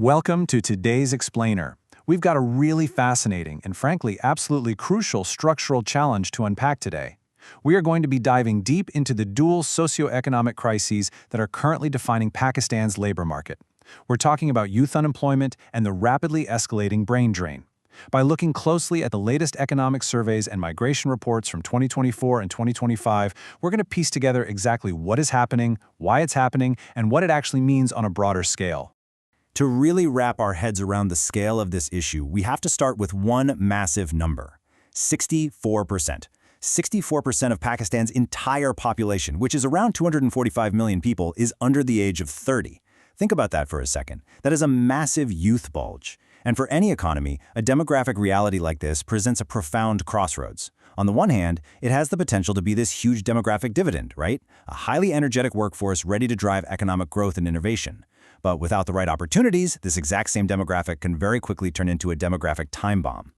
Welcome to today's Explainer. We've got a really fascinating and frankly absolutely crucial structural challenge to unpack today. We are going to be diving deep into the dual socioeconomic crises that are currently defining Pakistan's labor market. We're talking about youth unemployment and the rapidly escalating brain drain. By looking closely at the latest economic surveys and migration reports from 2024 and 2025, we're going to piece together exactly what is happening, why it's happening, and what it actually means on a broader scale. To really wrap our heads around the scale of this issue, we have to start with one massive number: 64%. 64% of Pakistan's entire population, which is around 245 million people, is under the age of 30. Think about that for a second. That is a massive youth bulge. And for any economy, a demographic reality like this presents a profound crossroads. On the one hand, it has the potential to be this huge demographic dividend, right? A highly energetic workforce ready to drive economic growth and innovation. But without the right opportunities, this exact same demographic can very quickly turn into a demographic time bomb.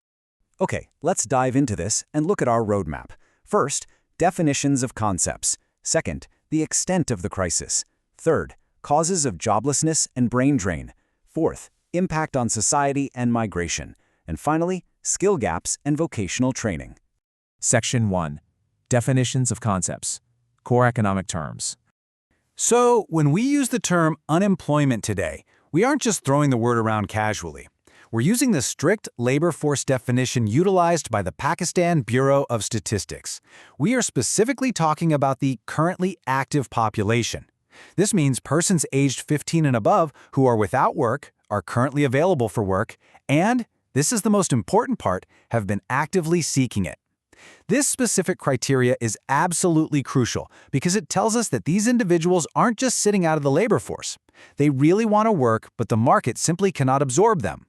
Okay, let's dive into this and look at our roadmap. First, definitions of concepts. Second, the extent of the crisis. Third, causes of joblessness and brain drain. Fourth, impact on society and migration. And finally, skill gaps and vocational training. Section 1. Definitions of concepts. Core economic terms. So, when we use the term unemployment today, we aren't just throwing the word around casually. We're using the strict labor force definition utilized by the Pakistan Bureau of Statistics. We are specifically talking about the currently active population. This means persons aged 15 and above who are without work, are currently available for work, and, this is the most important part, have been actively seeking it. This specific criteria is absolutely crucial because it tells us that these individuals aren't just sitting out of the labor force. They really want to work, but the market simply cannot absorb them.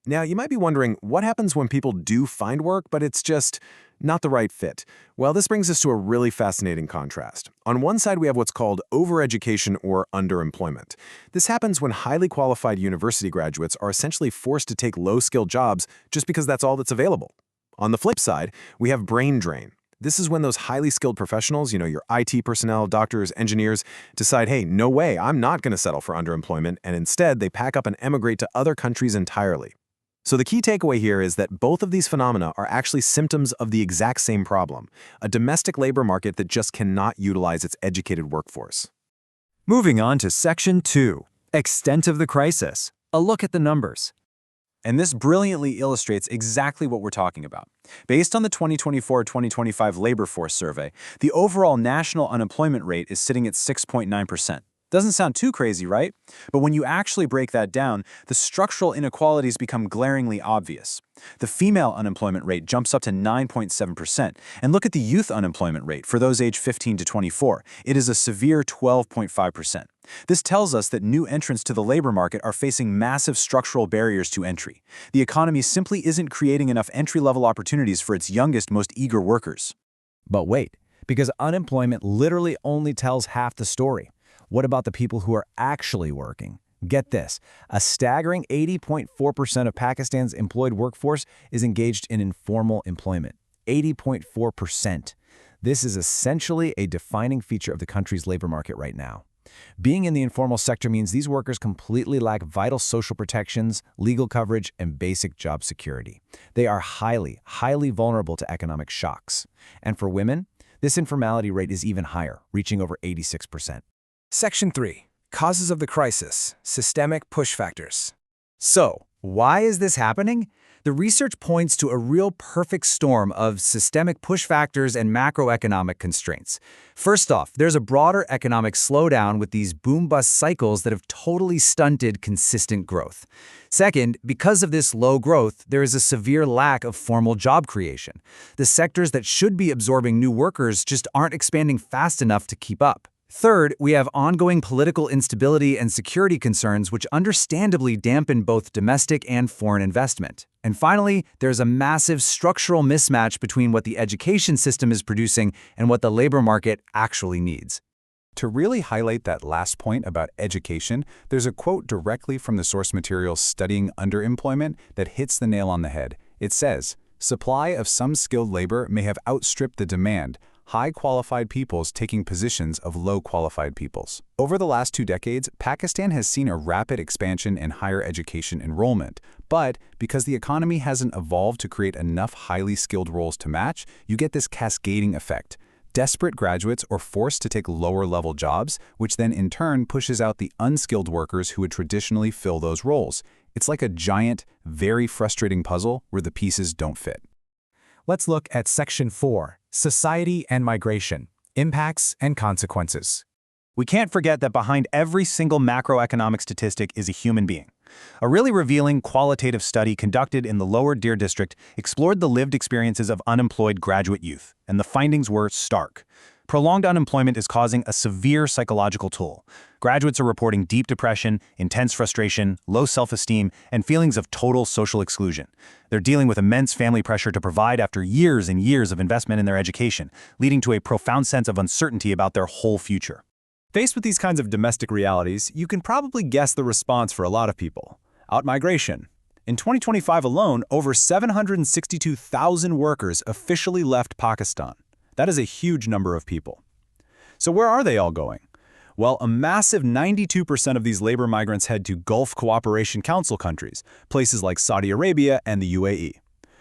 Now, you might be wondering, what happens when people do find work, but it's just not the right fit? Well, this brings us to a really fascinating contrast. On one side, we have what's called overeducation or underemployment. This happens when highly qualified university graduates are essentially forced to take low-skilled jobs just because that's all that's available. On the flip side, we have brain drain. This is when those highly skilled professionals, your IT personnel, doctors, engineers, decide, hey, no way, I'm not going to settle for underemployment, and instead they pack up and emigrate to other countries entirely. So the key takeaway here is that both of these phenomena are actually symptoms of the exact same problem, a domestic labor market that just cannot utilize its educated workforce. Moving on to Section 2. Extent of the crisis. A look at the numbers. And this brilliantly illustrates exactly what we're talking about. Based on the 2024-2025 labor force survey, the overall national unemployment rate is sitting at 6.9%. Doesn't sound too crazy, right? But when you actually break that down, the structural inequalities become glaringly obvious. The female unemployment rate jumps up to 9.7%, and look at the youth unemployment rate for those aged 15 to 24. It is a severe 12.5%. This tells us that new entrants to the labor market are facing massive structural barriers to entry. The economy simply isn't creating enough entry-level opportunities for its youngest, most eager workers. But wait, because unemployment literally only tells half the story. What about the people who are actually working? Get this, a staggering 80.4% of Pakistan's employed workforce is engaged in informal employment. 80.4%. This is essentially a defining feature of the country's labor market right now. Being in the informal sector means these workers completely lack vital social protections, legal coverage, and basic job security. They are highly vulnerable to economic shocks. And for women, this informality rate is even higher, reaching over 86%. Section 3. Causes of the crisis. Systemic push factors. So, why is this happening? The research points to a real perfect storm of systemic push factors and macroeconomic constraints. First off, there's a broader economic slowdown with these boom-bust cycles that have totally stunted consistent growth. Second, because of this low growth, there is a severe lack of formal job creation. The sectors that should be absorbing new workers just aren't expanding fast enough to keep up. Third, we have ongoing political instability and security concerns which understandably dampen both domestic and foreign investment. And finally, there's a massive structural mismatch between what the education system is producing and what the labor market actually needs. To really highlight that last point about education, there's a quote directly from the source material studying underemployment that hits the nail on the head. It says, "Supply of some skilled labor may have outstripped the demand, high-qualified peoples taking positions of low-qualified peoples. Over the last 2 decades, Pakistan has seen a rapid expansion in higher education enrollment. But because the economy hasn't evolved to create enough highly skilled roles to match, you get this cascading effect. Desperate graduates are forced to take lower-level jobs, which then in turn pushes out the unskilled workers who would traditionally fill those roles. It's like a giant, very frustrating puzzle where the pieces don't fit. Let's look at Section 4, Society and Migration, Impacts and Consequences. We can't forget that behind every single macroeconomic statistic is a human being. A really revealing qualitative study conducted in the Lower Deer District explored the lived experiences of unemployed graduate youth, and the findings were stark. Prolonged unemployment is causing a severe psychological toll. Graduates are reporting deep depression, intense frustration, low self-esteem, and feelings of total social exclusion. They're dealing with immense family pressure to provide after years and years of investment in their education, leading to a profound sense of uncertainty about their whole future. Faced with these kinds of domestic realities, you can probably guess the response for a lot of people. Outmigration. In 2025 alone, over 762,000 workers officially left Pakistan. That is a huge number of people. So where are they all going? Well, a massive 92% of these labor migrants head to Gulf Cooperation Council countries, places like Saudi Arabia and the UAE.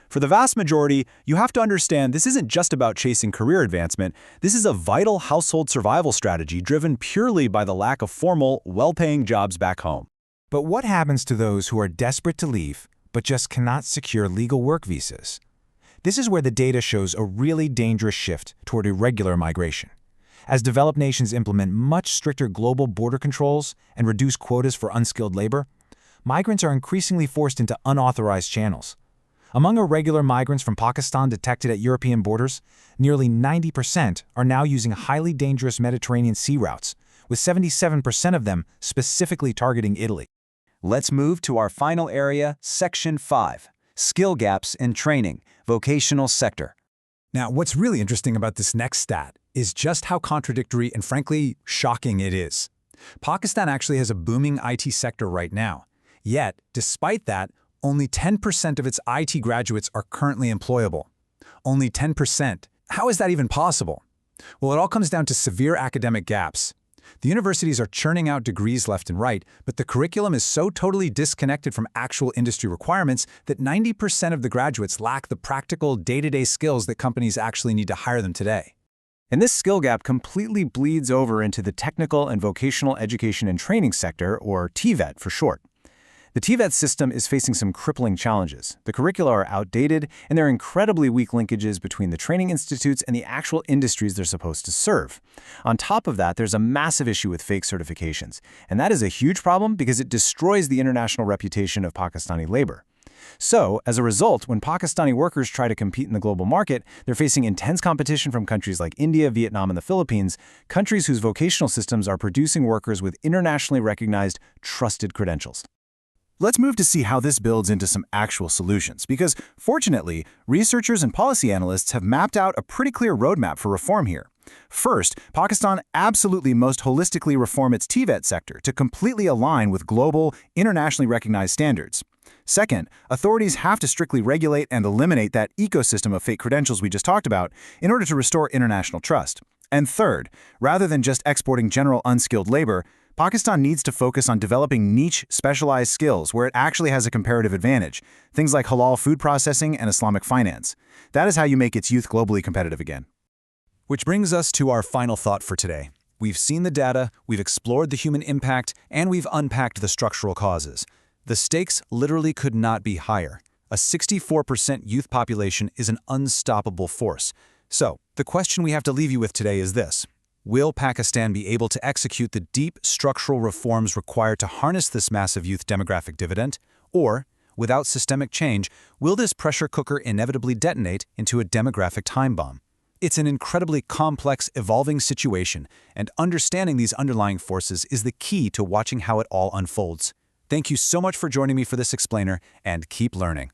For the vast majority, you have to understand this isn't just about chasing career advancement. This is a vital household survival strategy driven purely by the lack of formal, well-paying jobs back home. But what happens to those who are desperate to leave, but just cannot secure legal work visas? This is where the data shows a really dangerous shift toward irregular migration. As developed nations implement much stricter global border controls and reduce quotas for unskilled labor, migrants are increasingly forced into unauthorized channels. Among irregular migrants from Pakistan detected at European borders, nearly 90% are now using highly dangerous Mediterranean sea routes, with 77% of them specifically targeting Italy. Let's move to our final area, Section 5, Skill Gaps in Training, Vocational Sector. Now, what's really interesting about this next stat is just how contradictory and frankly shocking it is. Pakistan actually has a booming IT sector right now. Yet, despite that, only 10% of its IT graduates are currently employable. Only 10%. How is that even possible? Well, it all comes down to severe academic gaps. The universities are churning out degrees left and right, but the curriculum is so totally disconnected from actual industry requirements that 90% of the graduates lack the practical, day-to-day skills that companies actually need to hire them today. And this skill gap completely bleeds over into the technical and vocational education and training sector, or TVET for short. The TVET system is facing some crippling challenges. The curricula are outdated, and there are incredibly weak linkages between the training institutes and the actual industries they're supposed to serve. On top of that, there's a massive issue with fake certifications, and that is a huge problem because it destroys the international reputation of Pakistani labor. So, as a result, when Pakistani workers try to compete in the global market, they're facing intense competition from countries like India, Vietnam, and the Philippines, countries whose vocational systems are producing workers with internationally recognized, trusted credentials. Let's move to see how this builds into some actual solutions, because fortunately, researchers and policy analysts have mapped out a pretty clear roadmap for reform here. First, Pakistan absolutely must holistically reform its TVET sector to completely align with global, internationally recognized standards. Second, authorities have to strictly regulate and eliminate that ecosystem of fake credentials we just talked about in order to restore international trust. And third, rather than just exporting general unskilled labor, Pakistan needs to focus on developing niche, specialized skills where it actually has a comparative advantage, things like halal food processing and Islamic finance. That is how you make its youth globally competitive again. Which brings us to our final thought for today. We've seen the data, we've explored the human impact, and we've unpacked the structural causes. The stakes literally could not be higher. A 64% youth population is an unstoppable force. So, the question we have to leave you with today is this. Will Pakistan be able to execute the deep structural reforms required to harness this massive youth demographic dividend? Or, without systemic change, will this pressure cooker inevitably detonate into a demographic time bomb? It's an incredibly complex, evolving situation, and understanding these underlying forces is the key to watching how it all unfolds. Thank you so much for joining me for this explainer, and keep learning.